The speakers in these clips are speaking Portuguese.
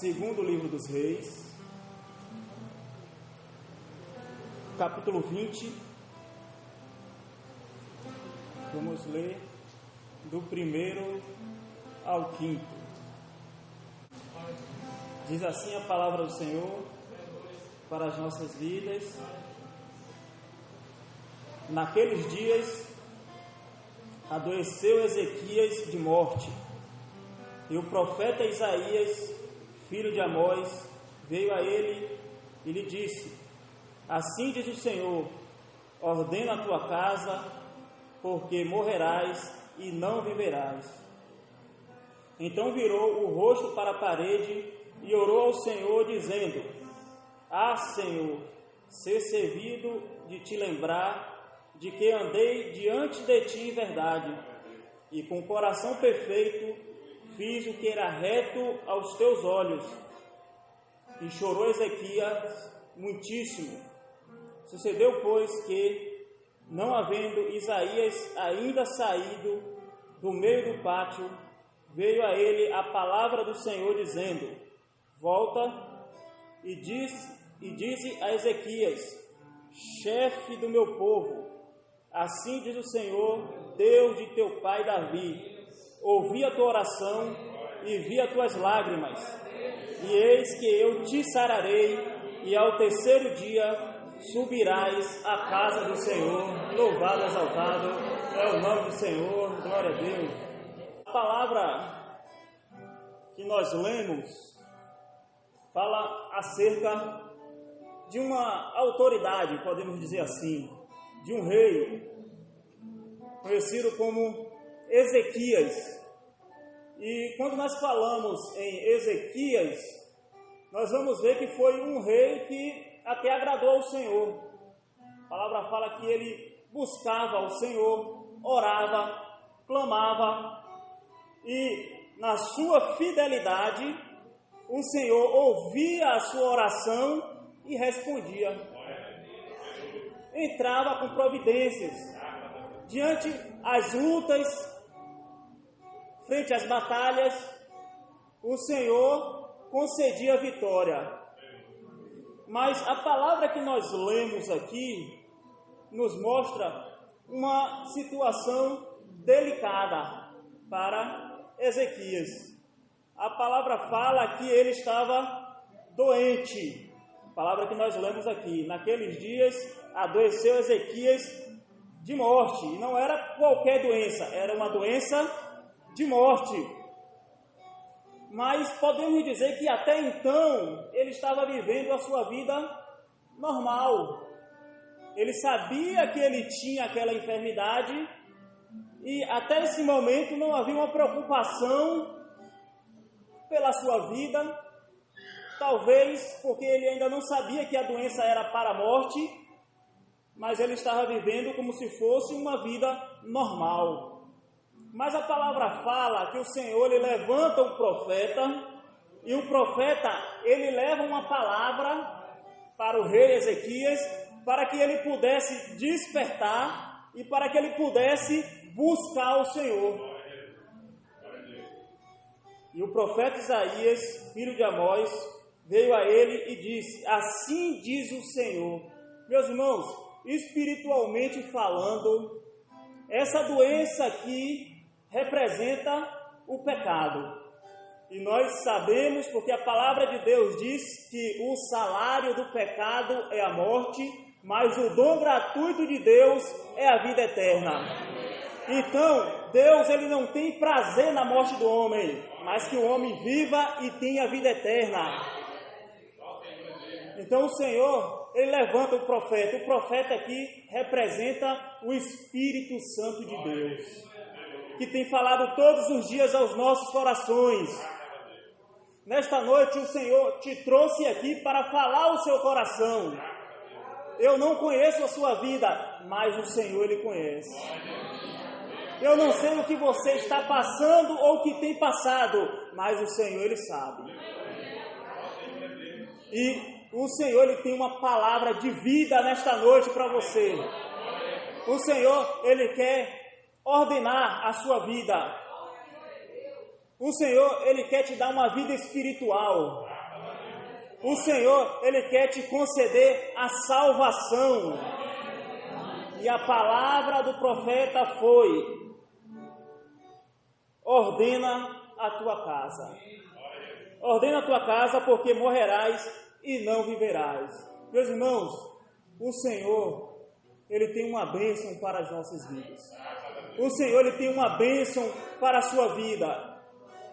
Segundo livro dos Reis, capítulo 20, vamos ler do 1º ao 5º. Diz assim a palavra do Senhor para as nossas vidas. Naqueles dias adoeceu Ezequias de morte, e o profeta Isaías, filho de Amós, veio a ele e lhe disse: assim diz o Senhor, ordena a tua casa, porque morrerás e não viverás. Então virou o rosto para a parede e orou ao Senhor, dizendo: ah, Senhor, ser servido de te lembrar de que andei diante de ti em verdade, e com o coração perfeito fiz o que era reto aos teus olhos. E chorou Ezequias muitíssimo. Sucedeu, pois, que, não havendo Isaías ainda saído do meio do pátio, veio a ele a palavra do Senhor, dizendo: volta e dize a Ezequias, chefe do meu povo, assim diz o Senhor, Deus de teu pai Davi: ouvi a tua oração e vi as tuas lágrimas, e eis que eu te sararei, e ao terceiro dia subirás à casa do Senhor. Louvado, exaltado é o nome do Senhor, glória a Deus. A palavra que nós lemos fala acerca de uma autoridade, podemos dizer assim, de um rei, conhecido como Ezequias. E quando nós falamos em Ezequias, nós vamos ver que foi um rei que até agradou ao Senhor. A palavra fala que ele buscava ao Senhor, orava, clamava, e na sua fidelidade o Senhor ouvia a sua oração e respondia. Entrava com providências diante as lutas, frente às batalhas, o Senhor concedia vitória. Mas a palavra que nós lemos aqui nos mostra uma situação delicada para Ezequias. A palavra fala que ele estava doente. A palavra que nós lemos aqui: naqueles dias adoeceu Ezequias de morte. E não era qualquer doença, era uma doença de morte. Mas podemos dizer que até então ele estava vivendo a sua vida normal. Ele sabia que ele tinha aquela enfermidade e até esse momento não havia uma preocupação pela sua vida, talvez porque ele ainda não sabia que a doença era para a morte, mas ele estava vivendo como se fosse uma vida normal. Mas a palavra fala que o Senhor ele levanta um profeta, e o profeta ele leva uma palavra para o rei Ezequias, para que ele pudesse despertar e para que ele pudesse buscar o Senhor. E o profeta Isaías, filho de Amós, veio a ele e disse: assim diz o Senhor. Meus irmãos, espiritualmente falando, essa doença aqui representa o pecado. E nós sabemos, porque a palavra de Deus diz que o salário do pecado é a morte, mas o dom gratuito de Deus é a vida eterna. Então, Deus ele não tem prazer na morte do homem, mas que o homem viva e tenha vida eterna. Então o Senhor, ele levanta o profeta. O profeta aqui representa o Espírito Santo de Deus, que tem falado todos os dias aos nossos corações. Nesta noite o Senhor te trouxe aqui para falar ao seu coração. Eu não conheço a sua vida, mas o Senhor ele conhece. Eu não sei o que você está passando ou o que tem passado, mas o Senhor ele sabe. E o Senhor ele tem uma palavra de vida nesta noite para você. O Senhor ele quer ordenar a sua vida. O Senhor, Ele quer te dar uma vida espiritual. O Senhor, Ele quer te conceder a salvação. E a palavra do profeta foi: ordena a tua casa. Ordena a tua casa, porque morrerás e não viverás. Meus irmãos, o Senhor, Ele tem uma bênção para as nossas vidas. O Senhor, Ele tem uma bênção para a sua vida.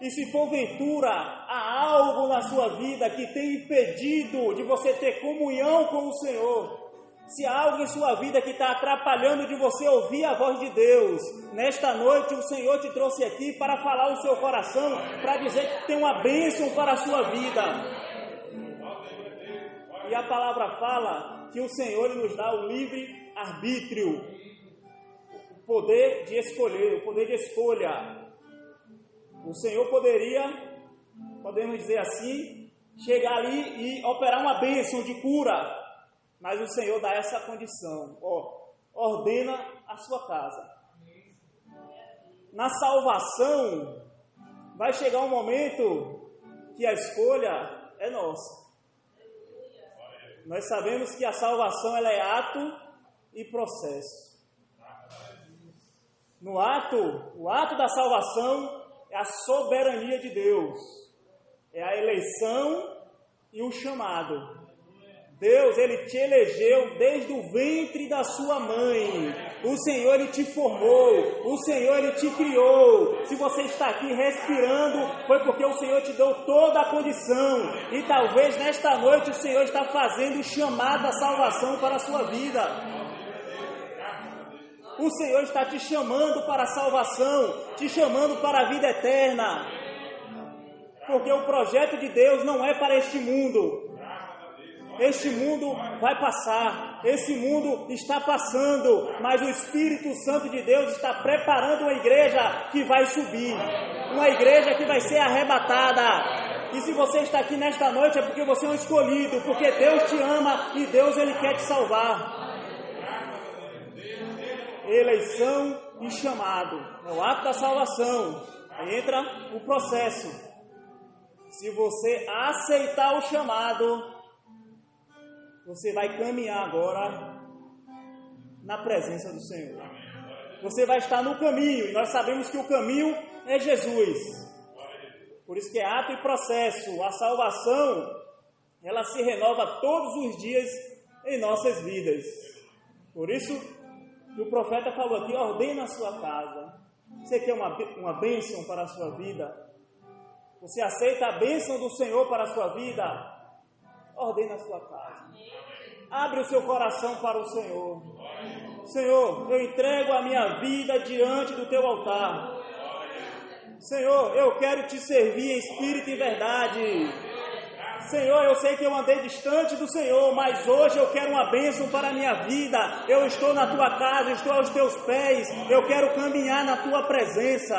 E se porventura há algo na sua vida que tem impedido de você ter comunhão com o Senhor, se há algo em sua vida que está atrapalhando de você ouvir a voz de Deus, nesta noite o Senhor te trouxe aqui para falar o seu coração, para dizer que tem uma bênção para a sua vida. E a palavra fala que o Senhor nos dá o livre arbítrio, o poder de escolher, o poder de escolha. O Senhor poderia, podemos dizer assim, chegar ali e operar uma bênção de cura, mas o Senhor dá essa condição: ordena a sua casa. Na salvação, vai chegar um momento que a escolha é nossa. Nós sabemos que a salvação ela é ato e processo. No o ato da salvação é a soberania de Deus, é a eleição e o chamado. Deus, Ele te elegeu desde o ventre da sua mãe. O Senhor, Ele te formou. O Senhor, Ele te criou. Se você está aqui respirando, foi porque o Senhor te deu toda a condição. E talvez nesta noite o Senhor está fazendo o chamado da salvação para a sua vida. O Senhor está te chamando para a salvação, te chamando para a vida eterna. Porque o projeto de Deus não é para este mundo. Este mundo vai passar, esse mundo está passando, mas o Espírito Santo de Deus está preparando uma igreja que vai subir, uma igreja que vai ser arrebatada. E se você está aqui nesta noite é porque você é um escolhido, porque Deus te ama e Deus Ele quer te salvar. Eleição e chamado, é o ato da salvação, aí entra o processo. Se você aceitar o chamado, você vai caminhar agora na presença do Senhor. Você vai estar no caminho, e nós sabemos que o caminho é Jesus. Por isso que é ato e processo. A salvação, ela se renova todos os dias em nossas vidas. Por isso que o profeta falou aqui: ordena a sua casa. Você quer uma bênção para a sua vida? Você aceita a bênção do Senhor para a sua vida? Ordena a sua casa. Abre o seu coração para o Senhor. Senhor, eu entrego a minha vida diante do teu altar. Senhor, eu quero te servir em espírito e verdade. Senhor, eu sei que eu andei distante do Senhor, mas hoje eu quero uma bênção para a minha vida. Eu estou na tua casa, eu estou aos teus pés. Eu quero caminhar na tua presença.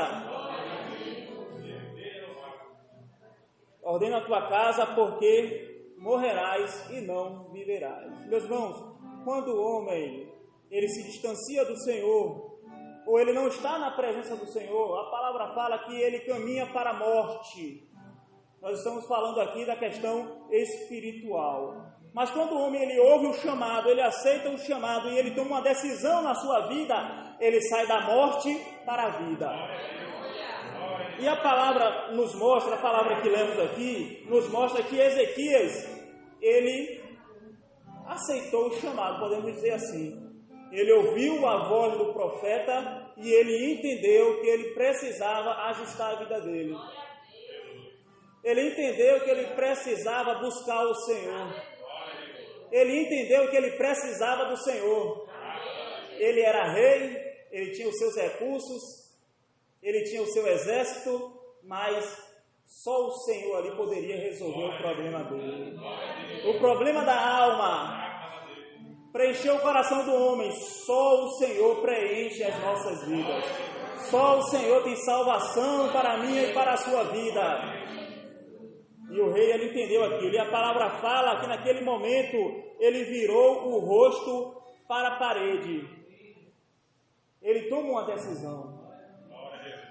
Ordena a tua casa, porque morrerás e não viverás. Meus irmãos, quando o homem ele se distancia do Senhor, ou ele não está na presença do Senhor, a palavra fala que ele caminha para a morte. Nós estamos falando aqui da questão espiritual. Mas quando o homem ele ouve o chamado, ele aceita o chamado e ele toma uma decisão na sua vida, ele sai da morte para a vida. E a palavra nos mostra, a palavra que lemos aqui, nos mostra que Ezequias, ele aceitou o chamado, podemos dizer assim. Ele ouviu a voz do profeta e ele entendeu que ele precisava ajustar a vida dele. Ele entendeu que ele precisava buscar o Senhor. Ele entendeu que ele precisava do Senhor. Ele era rei, ele tinha os seus recursos, ele tinha o seu exército, mas só o Senhor ali poderia resolver o problema dele. O problema da alma preencheu o coração do homem. Só o Senhor preenche as nossas vidas. Só o Senhor tem salvação para a minha e para a sua vida. E o rei, ele entendeu aquilo. E a palavra fala que naquele momento ele virou o rosto para a parede. Ele toma uma decisão.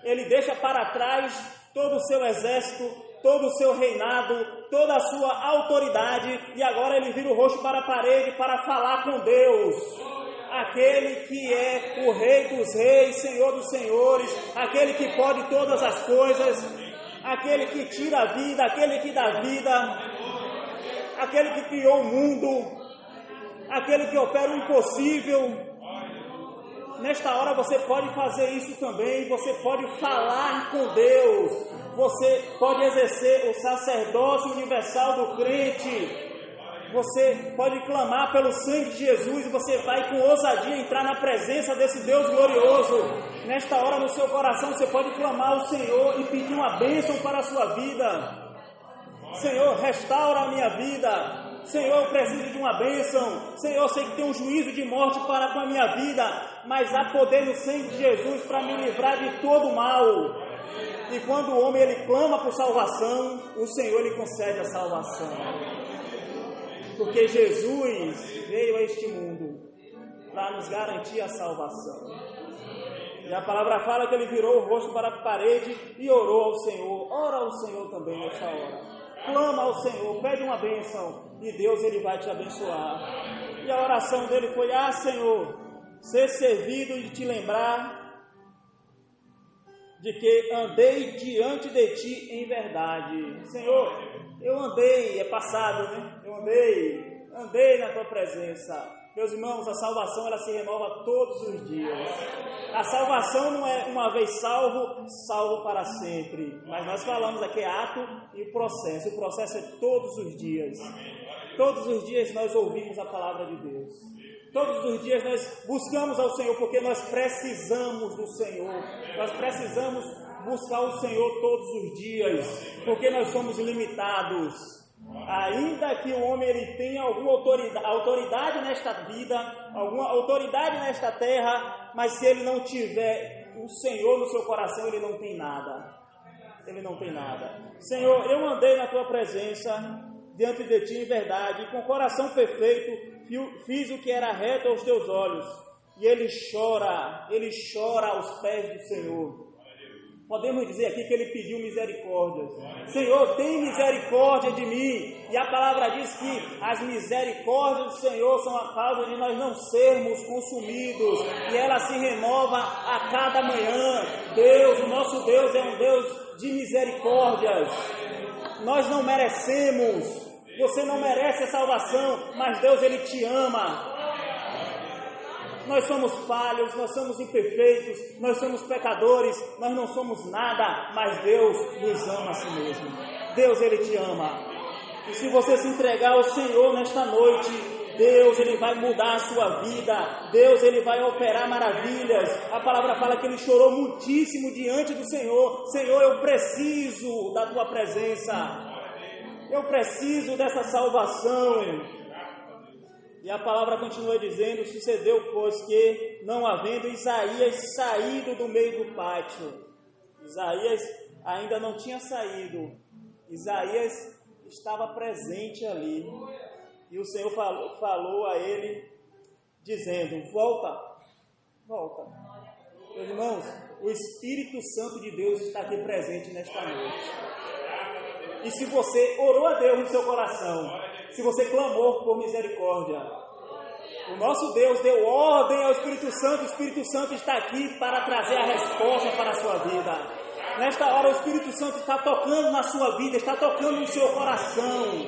Ele deixa para trás todo o seu exército, todo o seu reinado, toda a sua autoridade, e agora ele vira o rosto para a parede para falar com Deus, aquele que é o Rei dos Reis, Senhor dos Senhores, aquele que pode todas as coisas, aquele que tira a vida, aquele que dá vida, aquele que criou o mundo, aquele que opera o impossível. Nesta hora você pode fazer isso também, você pode falar com Deus, você pode exercer o sacerdócio universal do crente, você pode clamar pelo sangue de Jesus e você vai com ousadia entrar na presença desse Deus glorioso. Nesta hora no seu coração você pode clamar ao Senhor e pedir uma bênção para a sua vida. Senhor, restaura a minha vida. Senhor, eu preciso de uma bênção. Senhor, eu sei que tem um juízo de morte para com a minha vida, mas há poder no sangue de Jesus para me livrar de todo o mal. E quando o homem ele clama por salvação, o Senhor lhe concede a salvação. Porque Jesus veio a este mundo para nos garantir a salvação. E a palavra fala que ele virou o rosto para a parede e orou ao Senhor. Ora ao Senhor também nesta hora. Clama ao Senhor, pede uma bênção e Deus ele vai te abençoar. E a oração dele foi: Senhor, ser servido de te lembrar de que andei diante de ti em verdade. Senhor, eu andei, é passado, né? Eu andei na tua presença. Meus irmãos, a salvação ela se renova todos os dias. A salvação não é uma vez salvo, salvo para sempre. Mas nós falamos aqui ato e processo. O processo é todos os dias. Todos os dias nós ouvimos a palavra de Deus. Todos os dias nós buscamos ao Senhor porque nós precisamos do Senhor. Nós precisamos buscar o Senhor todos os dias, porque nós somos limitados. Ainda que o homem ele tenha alguma autoridade nesta vida, alguma autoridade nesta terra, mas se ele não tiver o Senhor no seu coração, ele não tem nada. Ele não tem nada. Senhor, eu andei na tua presença, diante de ti em verdade, com o coração perfeito, fiz o que era reto aos teus olhos. E ele chora aos pés do Senhor. Podemos dizer aqui que ele pediu misericórdia. Senhor, tem misericórdia de mim. E a palavra diz que as misericórdias do Senhor são a causa de nós não sermos consumidos. E ela se renova a cada manhã. Deus, o nosso Deus é um Deus de misericórdias. Nós não merecemos. Você não merece a salvação, mas Deus ele te ama. Nós somos falhos, nós somos imperfeitos, nós somos pecadores, nós não somos nada, mas Deus nos ama a si mesmo. Deus ele te ama. E se você se entregar ao Senhor nesta noite, Deus ele vai mudar a sua vida. Deus ele vai operar maravilhas. A palavra fala que ele chorou muitíssimo diante do Senhor. Senhor, eu preciso da tua presença. Eu preciso dessa salvação. E a palavra continua dizendo: sucedeu, pois, que, não havendo Isaías saído do meio do pátio, Isaías ainda não tinha saído, Isaías estava presente ali, e o Senhor falou a ele, dizendo: volta. Meus irmãos, o Espírito Santo de Deus está aqui presente nesta noite. E se você orou a Deus no seu coração, se você clamou por misericórdia, o nosso Deus deu ordem ao Espírito Santo, o Espírito Santo está aqui para trazer a resposta para a sua vida. Nesta hora o Espírito Santo está tocando na sua vida, está tocando no seu coração,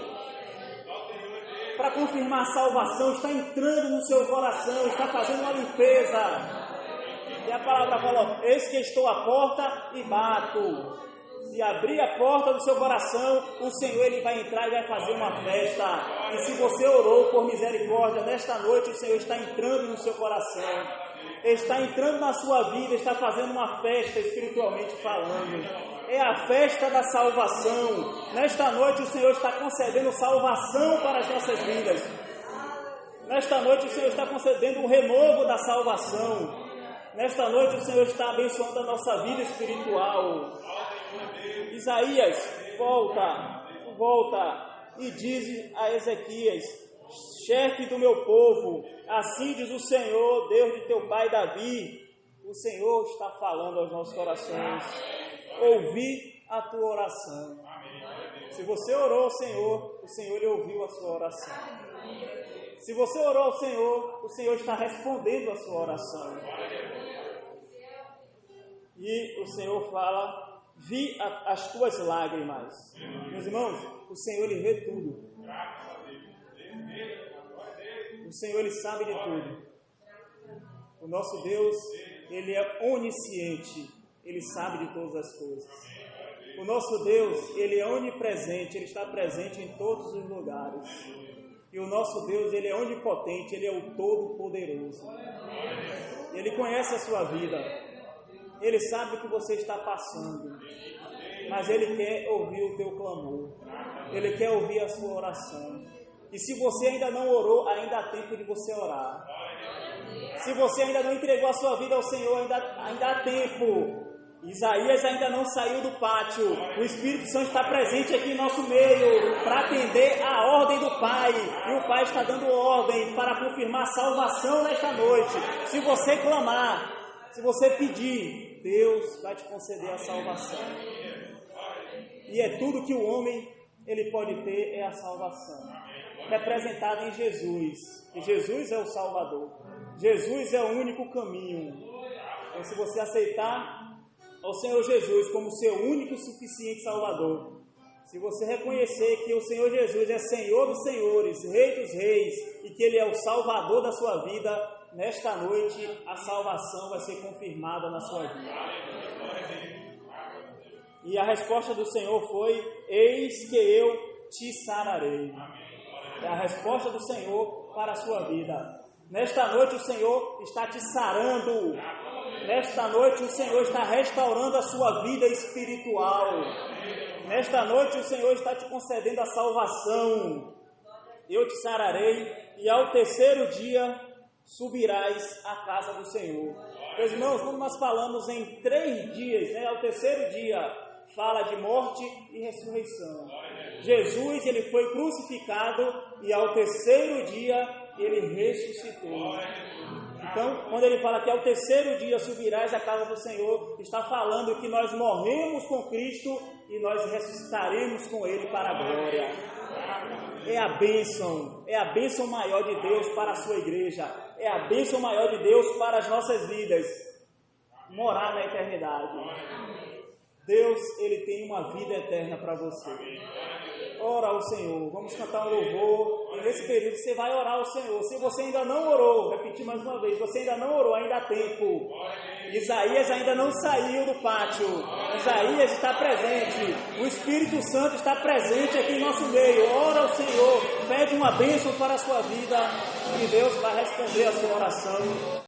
para confirmar a salvação, está entrando no seu coração, está fazendo uma limpeza. E a palavra fala: eis que estou à porta e bato. Se abrir a porta do seu coração, o Senhor ele vai entrar e vai fazer uma festa. E se você orou por misericórdia, nesta noite o Senhor está entrando no seu coração, está entrando na sua vida, está fazendo uma festa espiritualmente falando. É a festa da salvação. Nesta noite o Senhor está concedendo salvação para as nossas vidas. Nesta noite o Senhor está concedendo o renovo da salvação. Nesta noite o Senhor está abençoando a nossa vida espiritual. Isaías, volta e diz a Ezequias: chefe do meu povo, assim diz o Senhor, Deus de teu pai Davi. O Senhor está falando aos nossos corações. Ouvi a tua oração. Se você orou ao Senhor, o Senhor lhe ouviu a sua oração. Se você orou ao Senhor, o Senhor está respondendo a sua oração. E o Senhor fala: vi as tuas lágrimas. Meus irmãos, o Senhor, Ele vê tudo. O Senhor, Ele sabe de tudo. O nosso Deus, Ele é onisciente. Ele sabe de todas as coisas. O nosso Deus, Ele é onipresente. Ele está presente em todos os lugares. E o nosso Deus, Ele é onipotente. Ele é o Todo-Poderoso. Ele conhece a sua vida. Ele sabe o que você está passando. Mas Ele quer ouvir o teu clamor. Ele quer ouvir a sua oração. E se você ainda não orou, ainda há tempo de você orar. Se você ainda não entregou a sua vida ao Senhor, ainda há tempo. Isaías ainda não saiu do pátio. O Espírito Santo está presente aqui em nosso meio para atender a ordem do Pai. E o Pai está dando ordem para confirmar a salvação nesta noite. Se você clamar, se você pedir, Deus vai te conceder a salvação. E é tudo que o homem ele pode ter, é a salvação. Representada em Jesus. E Jesus é o Salvador. Jesus é o único caminho. Então, se você aceitar ao Senhor Jesus como seu único e suficiente Salvador, se você reconhecer que o Senhor Jesus é Senhor dos senhores, Rei dos reis, e que Ele é o Salvador da sua vida, nesta noite a salvação vai ser confirmada na sua vida. E a resposta do Senhor foi: eis que eu te sararei. É a resposta do Senhor para a sua vida. Nesta noite o Senhor está te sarando. Nesta noite o Senhor está restaurando a sua vida espiritual. Nesta noite o Senhor está te concedendo a salvação. Eu te sararei e ao terceiro dia subirás à casa do Senhor. Meus irmãos, quando nós falamos em 3 dias, ao terceiro dia, fala de morte e ressurreição. Jesus, Ele foi crucificado e ao terceiro dia Ele ressuscitou. Então, quando Ele fala que ao terceiro dia subirás à casa do Senhor, está falando que nós morremos com Cristo e nós ressuscitaremos com Ele para a glória. É a bênção maior de Deus para a sua igreja, é a bênção maior de Deus para as nossas vidas, morar na eternidade. Deus, Ele tem uma vida eterna para você. Ora ao Senhor, vamos cantar um louvor, e nesse período você vai orar ao Senhor. Se você ainda não orou, repetir mais uma vez, você ainda não orou, ainda há tempo. Isaías ainda não saiu do pátio, Isaías está presente, o Espírito Santo está presente aqui em nosso meio. Ora ao Senhor, pede uma bênção para a sua vida, e Deus vai responder a sua oração.